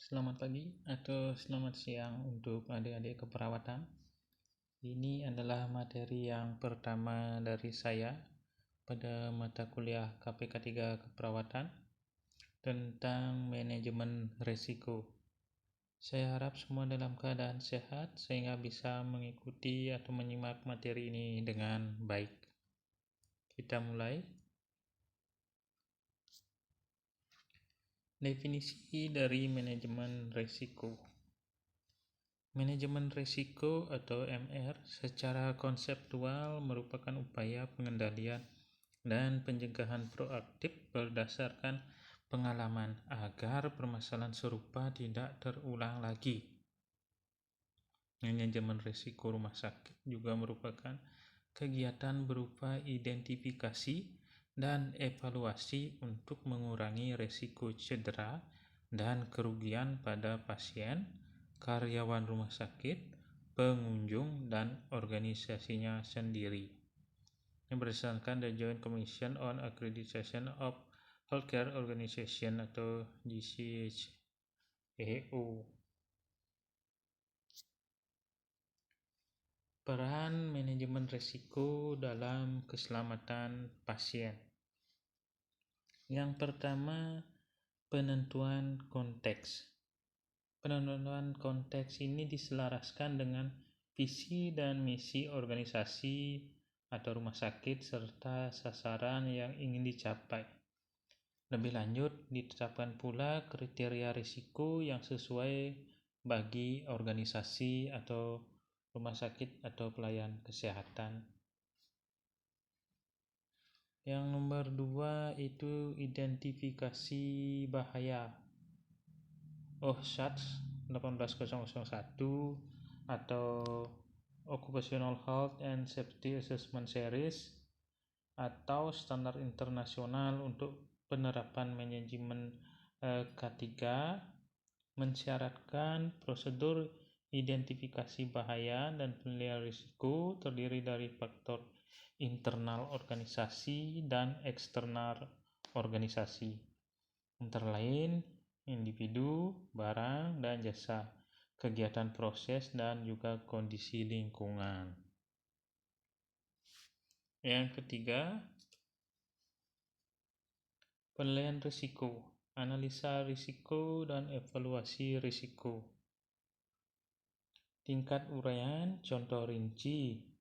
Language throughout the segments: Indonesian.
Selamat pagi atau selamat siang untuk adik-adik keperawatan. Ini adalah materi yang pertama dari saya pada mata kuliah KPK 3 Keperawatan tentang manajemen risiko. Saya harap semua dalam keadaan sehat sehingga bisa mengikuti atau menyimak materi ini dengan baik. Kita mulai. Definisi dari manajemen risiko. Manajemen risiko atau MR secara konseptual merupakan upaya pengendalian dan pencegahan proaktif berdasarkan pengalaman agar permasalahan serupa tidak terulang lagi. Manajemen risiko rumah sakit juga merupakan kegiatan berupa identifikasi dan evaluasi untuk mengurangi risiko cedera dan kerugian pada pasien, karyawan rumah sakit, pengunjung, dan organisasinya sendiri. Yang berdasarkan The Joint Commission on Accreditation of Healthcare Organization atau GCHEO. Peran manajemen risiko dalam keselamatan pasien. Yang pertama, penentuan konteks. Penentuan konteks ini diselaraskan dengan visi dan misi organisasi atau rumah sakit serta sasaran yang ingin dicapai. Lebih lanjut, ditetapkan pula kriteria risiko yang sesuai bagi organisasi atau rumah sakit atau pelayan kesehatan. Yang nomor 2 itu identifikasi bahaya. OHSAS 18001 atau Occupational Health and Safety Assessment Series atau standar internasional untuk penerapan manajemen K3 mensyaratkan prosedur identifikasi bahaya dan penilaian risiko terdiri dari faktor internal organisasi dan eksternal organisasi, antara lain individu, barang, dan jasa, kegiatan proses, dan juga kondisi lingkungan. Yang ketiga, penilaian risiko, analisa risiko, dan evaluasi risiko. Tingkat uraian, contoh rinci.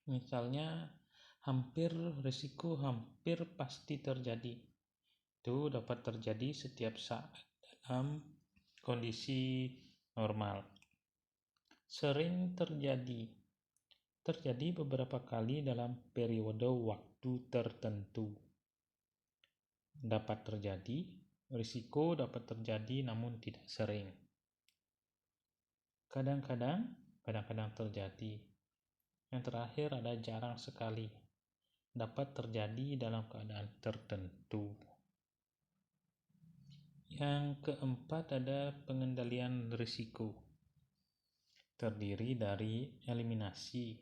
Misalnya, risiko hampir pasti terjadi. Itu dapat terjadi setiap saat dalam kondisi normal. Sering terjadi beberapa kali dalam periode waktu tertentu. Dapat terjadi, risiko dapat terjadi namun tidak sering. Kadang-kadang terjadi. Yang terakhir ada jarang sekali. Dapat terjadi dalam keadaan tertentu. Yang keempat ada pengendalian risiko. Terdiri dari eliminasi.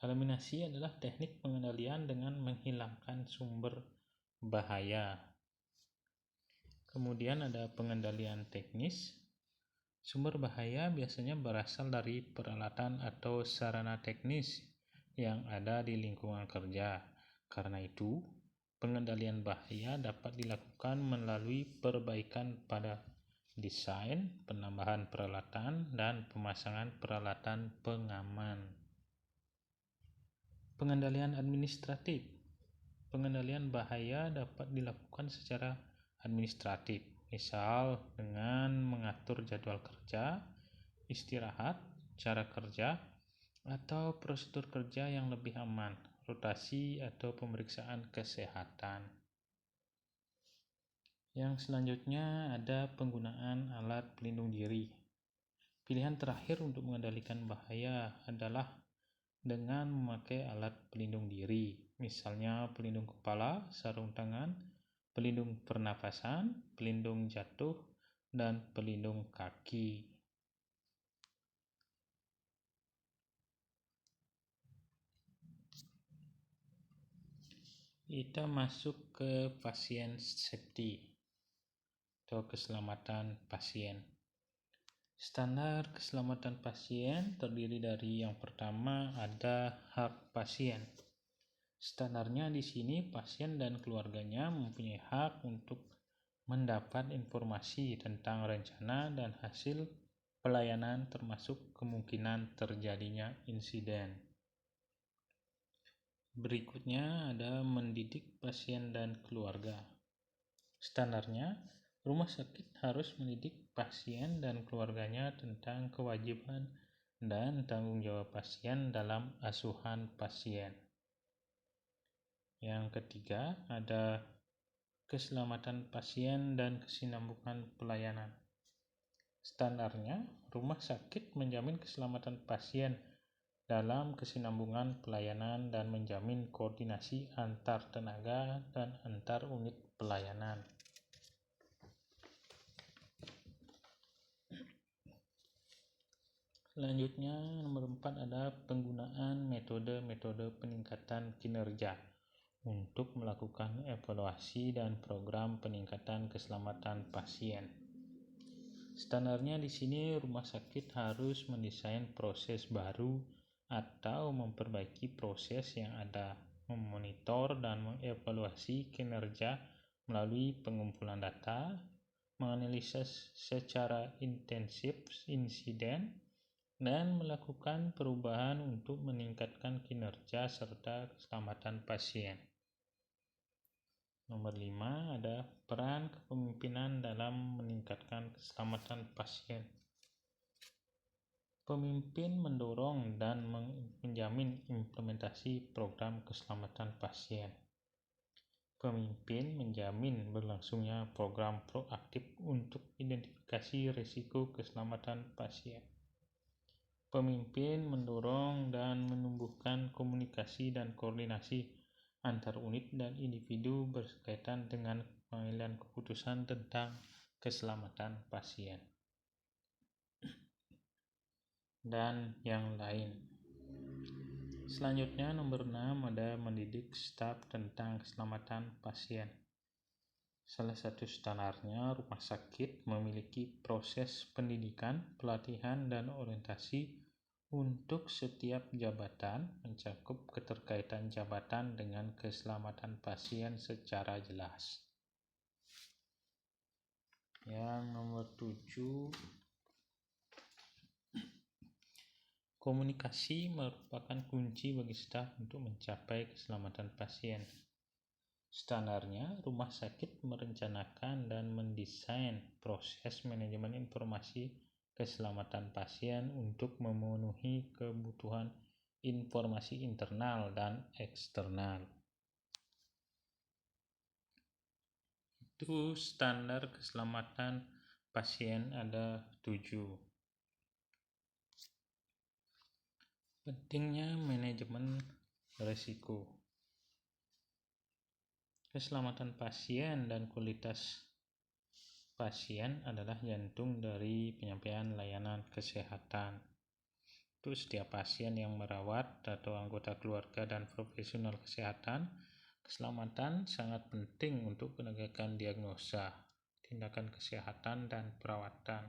Eliminasi adalah teknik pengendalian dengan menghilangkan sumber bahaya. Kemudian ada pengendalian teknis. Sumber bahaya biasanya berasal dari peralatan atau sarana teknis yang ada di lingkungan kerja. Karena itu, pengendalian bahaya dapat dilakukan melalui perbaikan pada desain, penambahan peralatan, dan pemasangan peralatan pengaman. Pengendalian administratif. Pengendalian bahaya dapat dilakukan secara administratif, misal dengan mengatur jadwal kerja, istirahat, cara kerja, atau prosedur kerja yang lebih aman, rotasi atau pemeriksaan kesehatan. Yang selanjutnya ada penggunaan alat pelindung diri. Pilihan terakhir untuk mengendalikan bahaya adalah dengan memakai alat pelindung diri, misalnya pelindung kepala, sarung tangan, pelindung pernafasan, pelindung jatuh, dan pelindung kaki. Kita masuk ke pasien safety. atau keselamatan pasien. Standar keselamatan pasien terdiri dari yang pertama ada hak pasien. Standarnya di sini pasien dan keluarganya mempunyai hak untuk mendapat informasi tentang rencana dan hasil pelayanan termasuk kemungkinan terjadinya insiden. Berikutnya ada mendidik pasien dan keluarga. Standarnya, rumah sakit harus mendidik pasien dan keluarganya tentang kewajiban dan tanggung jawab pasien dalam asuhan pasien. Yang ketiga, ada keselamatan pasien dan kesinambungan pelayanan. Standarnya, rumah sakit menjamin keselamatan pasien dalam kesinambungan pelayanan dan menjamin koordinasi antar tenaga dan antar unit pelayanan. Selanjutnya, nomor 4 ada penggunaan metode-metode peningkatan kinerja untuk melakukan evaluasi dan program peningkatan keselamatan pasien. Standarnya di sini rumah sakit harus mendesain proses baru atau memperbaiki proses yang ada, memonitor dan mengevaluasi kinerja melalui pengumpulan data, menganalisis secara intensif insiden, dan melakukan perubahan untuk meningkatkan kinerja serta keselamatan pasien. Nomor 5 ada peran kepemimpinan dalam meningkatkan keselamatan pasien. Pemimpin mendorong dan menjamin implementasi program keselamatan pasien. Pemimpin menjamin berlangsungnya program proaktif untuk identifikasi risiko keselamatan pasien. Pemimpin mendorong dan menumbuhkan komunikasi dan koordinasi antar unit dan individu berkaitan dengan pengambilan keputusan tentang keselamatan pasien. Dan yang lain. Selanjutnya nomor 6 ada mendidik staf tentang keselamatan pasien. Salah satu standarnya rumah sakit memiliki proses pendidikan, pelatihan, dan orientasi untuk setiap jabatan mencakup keterkaitan jabatan dengan keselamatan pasien secara jelas. Yang nomor 7, komunikasi merupakan kunci bagi staf untuk mencapai keselamatan pasien. Standarnya, rumah sakit merencanakan dan mendesain proses manajemen informasi keselamatan pasien untuk memenuhi kebutuhan informasi internal dan eksternal. Itu standar keselamatan pasien ada 7. Pentingnya manajemen risiko. Keselamatan pasien dan kualitas pasien adalah jantung dari penyampaian layanan kesehatan. Untuk setiap pasien yang merawat atau anggota keluarga dan profesional kesehatan, keselamatan sangat penting untuk penegakan diagnosa, tindakan kesehatan dan perawatan.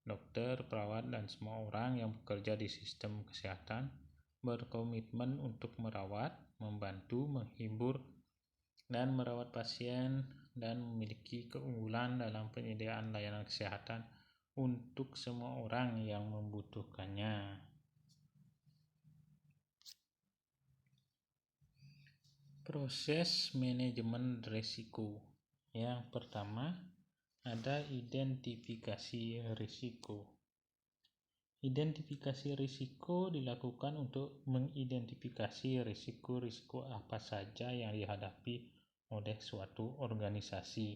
Dokter, perawat, dan semua orang yang bekerja di sistem kesehatan berkomitmen untuk merawat, membantu, menghibur, dan merawat pasien dan memiliki keunggulan dalam penyediaan layanan kesehatan untuk semua orang yang membutuhkannya. Proses manajemen risiko. Yang pertama, ada identifikasi risiko. Identifikasi risiko dilakukan untuk mengidentifikasi risiko-risiko apa saja yang dihadapi oleh suatu organisasi.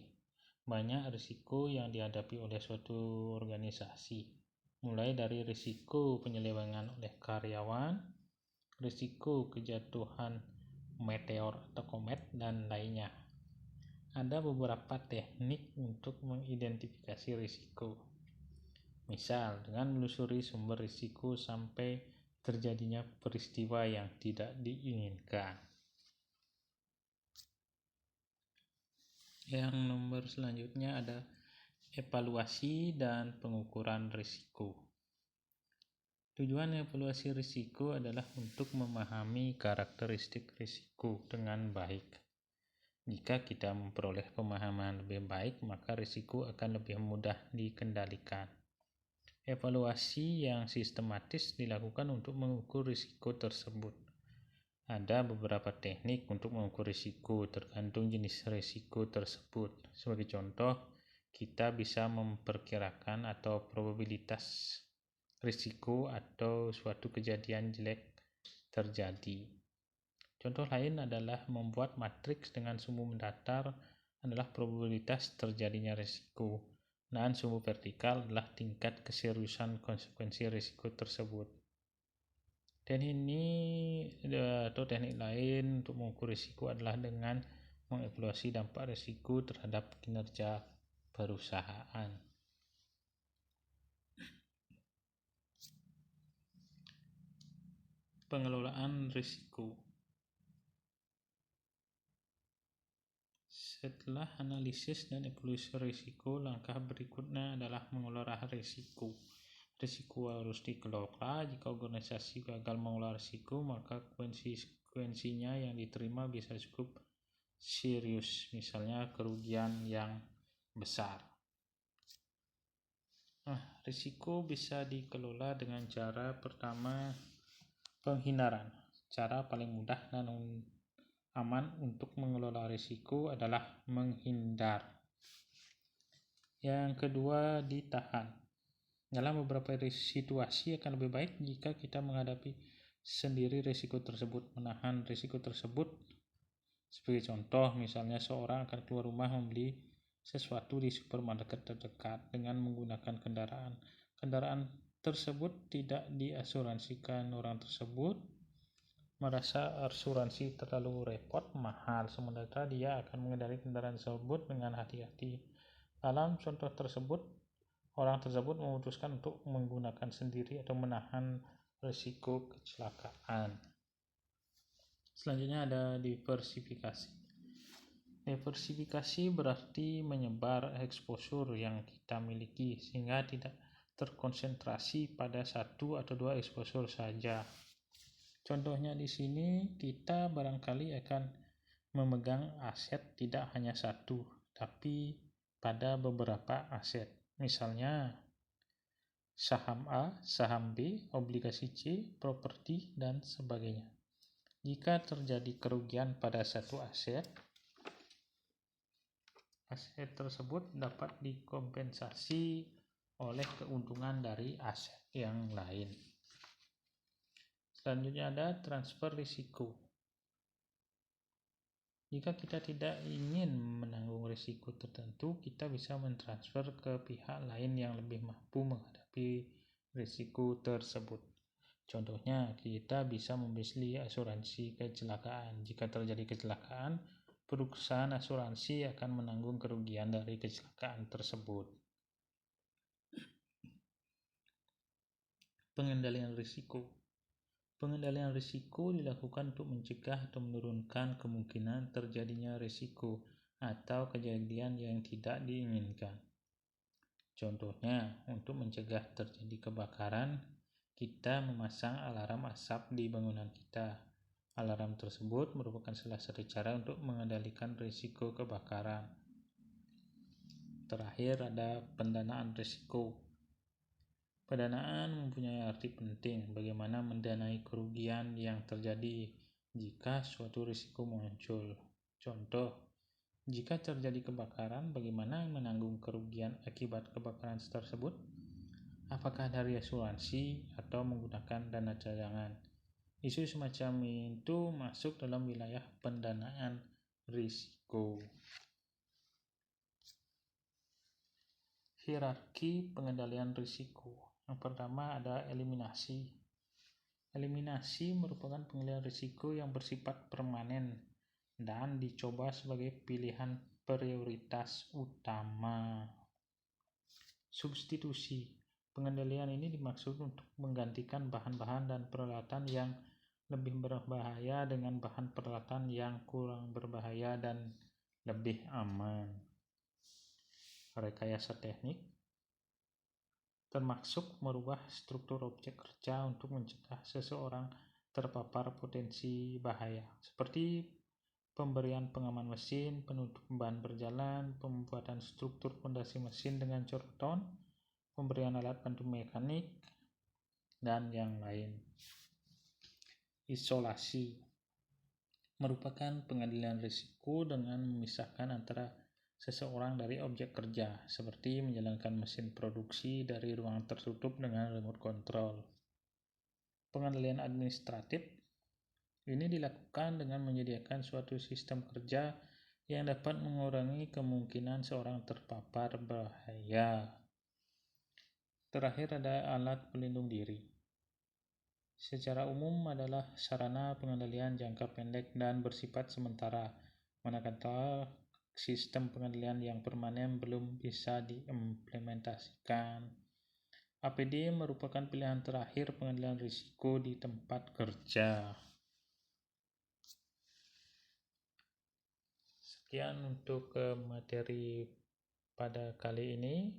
Banyak risiko yang dihadapi oleh suatu organisasi, mulai dari risiko penyelewengan oleh karyawan, risiko kejatuhan meteor atau komet, dan lainnya. Ada beberapa teknik untuk mengidentifikasi risiko. Misal, dengan menelusuri sumber risiko sampai terjadinya peristiwa yang tidak diinginkan. Yang nomor selanjutnya ada Evaluasi dan pengukuran risiko. Tujuan evaluasi risiko adalah untuk memahami karakteristik risiko dengan baik. Jika kita memperoleh pemahaman lebih baik, maka risiko akan lebih mudah dikendalikan. Evaluasi yang sistematis dilakukan untuk mengukur risiko tersebut. Ada beberapa teknik untuk mengukur risiko tergantung jenis risiko tersebut. Sebagai contoh, kita bisa memperkirakan atau probabilitas risiko atau suatu kejadian jelek terjadi. Contoh lain adalah membuat matriks dengan sumbu mendatar adalah probabilitas terjadinya risiko, dan sumbu vertikal adalah tingkat keseriusan konsekuensi risiko tersebut. Teknik ini atau teknik lain untuk mengukur risiko adalah dengan mengevaluasi dampak risiko terhadap kinerja perusahaan. Pengelolaan risiko. Setelah analisis dan evaluasi risiko, langkah berikutnya adalah mengelola risiko. Risiko harus dikelola. Jika organisasi gagal mengelola risiko, maka konsekuensinya yang diterima bisa cukup serius, misalnya kerugian yang besar. Risiko bisa dikelola dengan cara pertama, penghindaran. Cara paling mudah dan aman untuk mengelola risiko adalah menghindar. Yang kedua, ditahan. Dalam beberapa situasi akan lebih baik jika kita menghadapi sendiri risiko tersebut, menahan risiko tersebut. Sebagai contoh, misalnya seorang akan keluar rumah membeli sesuatu di supermarket terdekat dengan menggunakan kendaraan. Kendaraan tersebut tidak diasuransikan. Orang tersebut merasa asuransi terlalu repot, mahal, sementara dia akan mengendarai kendaraan tersebut dengan hati-hati. Dalam contoh tersebut, orang tersebut memutuskan untuk menggunakan sendiri atau menahan risiko kecelakaan. Selanjutnya ada diversifikasi. Diversifikasi berarti menyebar exposure yang kita miliki sehingga tidak terkonsentrasi pada satu atau dua exposure saja. Contohnya di sini kita barangkali akan memegang aset tidak hanya satu, tapi pada beberapa aset. Misalnya saham A, saham B, obligasi C, properti, dan sebagainya. Jika terjadi kerugian pada satu aset tersebut dapat dikompensasi oleh keuntungan dari aset yang lain. Selanjutnya ada transfer risiko. Jika kita tidak ingin menanggung risiko tertentu, kita bisa mentransfer ke pihak lain yang lebih mampu menghadapi risiko tersebut. Contohnya, kita bisa membeli asuransi kecelakaan. Jika terjadi kecelakaan, perusahaan asuransi akan menanggung kerugian dari kecelakaan tersebut. Pengendalian risiko. Pengendalian risiko dilakukan untuk mencegah atau menurunkan kemungkinan terjadinya risiko atau kejadian yang tidak diinginkan. Contohnya, untuk mencegah terjadi kebakaran, kita memasang alarm asap di bangunan kita. Alarm tersebut merupakan salah satu cara untuk mengendalikan risiko kebakaran. Terakhir ada pendanaan risiko. Pendanaan mempunyai arti penting bagaimana mendanai kerugian yang terjadi jika suatu risiko muncul. Contoh, jika terjadi kebakaran, bagaimana menanggung kerugian akibat kebakaran tersebut? Apakah dari asuransi atau menggunakan dana cadangan? Isu semacam itu masuk dalam wilayah pendanaan risiko. Hierarki pengendalian risiko. Yang pertama ada eliminasi. Eliminasi merupakan pengendalian risiko yang bersifat permanen dan dicoba sebagai pilihan prioritas utama. Substitusi. Pengendalian ini dimaksud untuk menggantikan bahan-bahan dan peralatan yang lebih berbahaya dengan bahan peralatan yang kurang berbahaya dan lebih aman. rekayasa teknik, termasuk merubah struktur objek kerja untuk mencegah seseorang terpapar potensi bahaya, seperti pemberian pengaman mesin, penutup ban berjalan, pembuatan struktur fondasi mesin dengan coreton, pemberian alat bantu mekanik, dan yang lain. Isolasi merupakan pengendalian risiko dengan memisahkan antara seseorang dari objek kerja, seperti menjalankan mesin produksi dari ruang tertutup dengan remote control. Pengendalian administratif ini dilakukan dengan menyediakan suatu sistem kerja yang dapat mengurangi kemungkinan seorang terpapar bahaya. Terakhir ada alat pelindung diri. Secara umum adalah sarana pengendalian jangka pendek dan bersifat sementara, manakala sistem pengendalian yang permanen belum bisa diimplementasikan. APD merupakan pilihan terakhir pengendalian risiko di tempat kerja. Sekian untuk materi pada kali ini.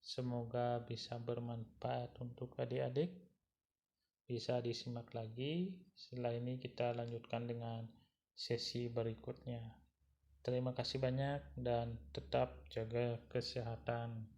Semoga bisa bermanfaat untuk adik-adik. Bisa disimak lagi. Setelah ini kita lanjutkan dengan sesi berikutnya. Terima kasih banyak dan tetap jaga kesehatan.